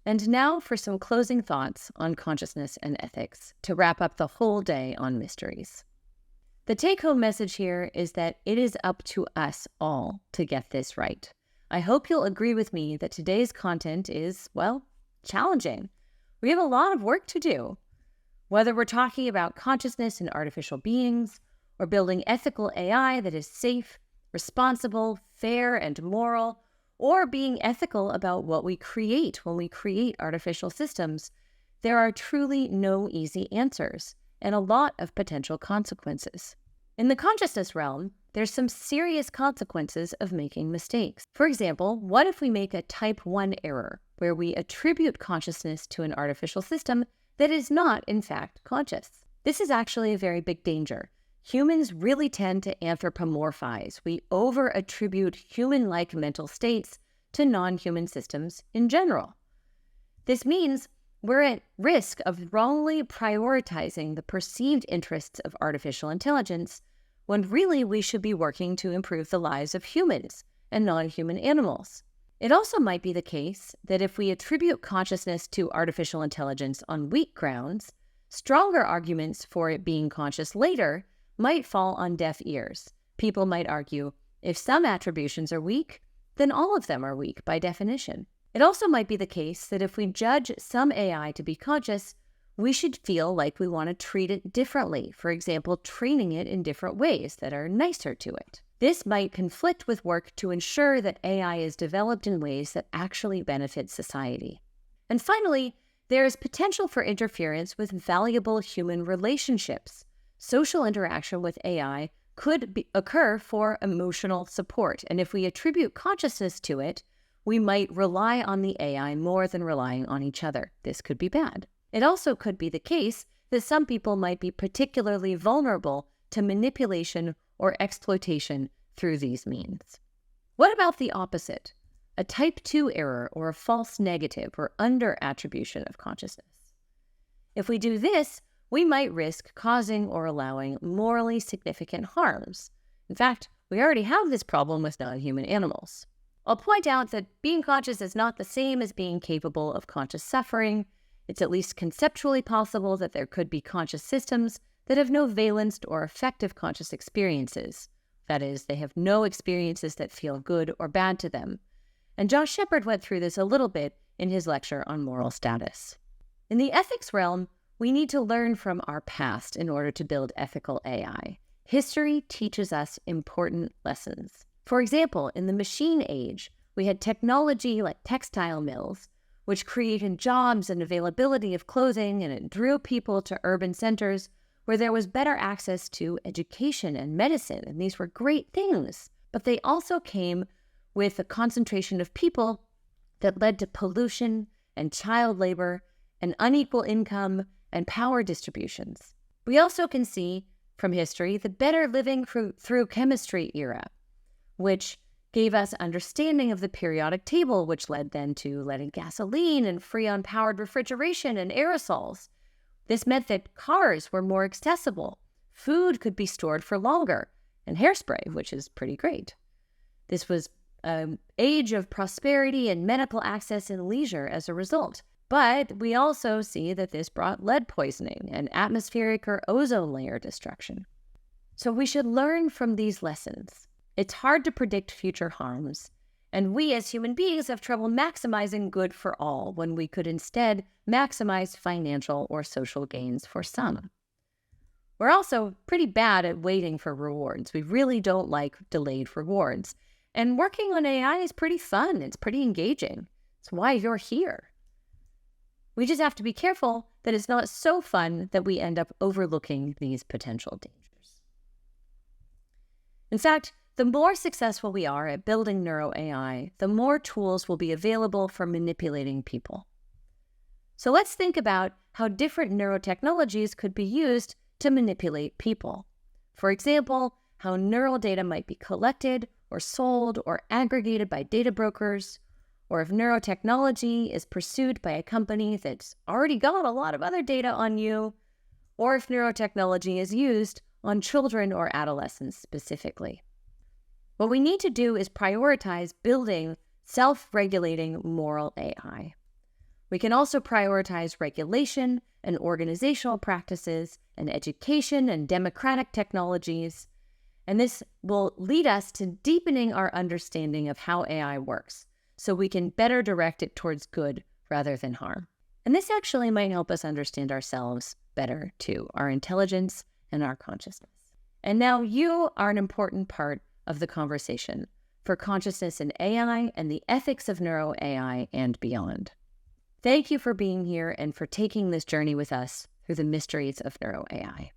And now for some closing thoughts on consciousness and ethics to wrap up the whole day on mysteries. The take-home message here is that it is up to us all to get this right. I hope you'll agree with me that today's content is, well, challenging. We have a lot of work to do. Whether we're talking about consciousness in artificial beings, or building ethical AI that is safe, responsible, fair, and moral, or being ethical about what we create when we create artificial systems, there are truly no easy answers and a lot of potential consequences. In the consciousness realm, there's some serious consequences of making mistakes. For example, what if we make a type 1 error, where we attribute consciousness to an artificial system that is not, in fact, conscious? This is actually a very big danger. Humans really tend to anthropomorphize. We over-attribute human-like mental states to non-human systems in general. This means we're at risk of wrongly prioritizing the perceived interests of artificial intelligence when really we should be working to improve the lives of humans and non-human animals. It also might be the case that if we attribute consciousness to artificial intelligence on weak grounds, stronger arguments for it being conscious later might fall on deaf ears. People might argue, if some attributions are weak, then all of them are weak by definition. It also might be the case that if we judge some AI to be conscious, we should feel like we want to treat it differently, for example, training it in different ways that are nicer to it. This might conflict with work to ensure that AI is developed in ways that actually benefit society. And finally, there is potential for interference with valuable human relationships. Social interaction with AI could occur for emotional support, and if we attribute consciousness to it, we might rely on the AI more than relying on each other. This could be bad. It also could be the case that some people might be particularly vulnerable to manipulation or exploitation through these means. What about the opposite? A type 2 error or a false negative or under-attribution of consciousness. If we do this, we might risk causing or allowing morally significant harms. In fact, we already have this problem with non-human animals. I'll point out that being conscious is not the same as being capable of conscious suffering. It's at least conceptually possible that there could be conscious systems that have no valenced or effective conscious experiences. That is, they have no experiences that feel good or bad to them. And Josh Shepard went through this a little bit in his lecture on moral status. In the ethics realm, we need to learn from our past in order to build ethical AI. History teaches us important lessons. For example, in the machine age, we had technology like textile mills, which created jobs and availability of clothing, and it drew people to urban centers where there was better access to education and medicine, and these were great things. But they also came with a concentration of people that led to pollution and child labor and unequal income and power distributions. We also can see from history the better living through chemistry era, which gave us understanding of the periodic table, which led then to leaded gasoline and freon-powered refrigeration and aerosols. This meant that cars were more accessible, food could be stored for longer, and hairspray, which is pretty great. This was an age of prosperity and medical access and leisure as a result. But we also see that this brought lead poisoning and atmospheric or ozone layer destruction. So we should learn from these lessons. It's hard to predict future harms, and we as human beings have trouble maximizing good for all when we could instead maximize financial or social gains for some. We're also pretty bad at waiting for rewards. We really don't like delayed rewards. And working on AI is pretty fun. It's pretty engaging. It's why you're here. We just have to be careful that it's not so fun that we end up overlooking these potential dangers. In fact, the more successful we are at building neuro AI, the more tools will be available for manipulating people. So let's think about how different neurotechnologies could be used to manipulate people. For example, how neural data might be collected or sold or aggregated by data brokers, or if neurotechnology is pursued by a company that's already got a lot of other data on you, or if neurotechnology is used on children or adolescents specifically. What we need to do is prioritize building self-regulating moral AI. We can also prioritize regulation and organizational practices and education and democratic technologies. And this will lead us to deepening our understanding of how AI works, so we can better direct it towards good rather than harm. And this actually might help us understand ourselves better too, our intelligence and our consciousness. And now you are an important part of the conversation for consciousness in AI and the ethics of neuro AI and beyond. Thank you for being here and for taking this journey with us through the mysteries of neuro AI.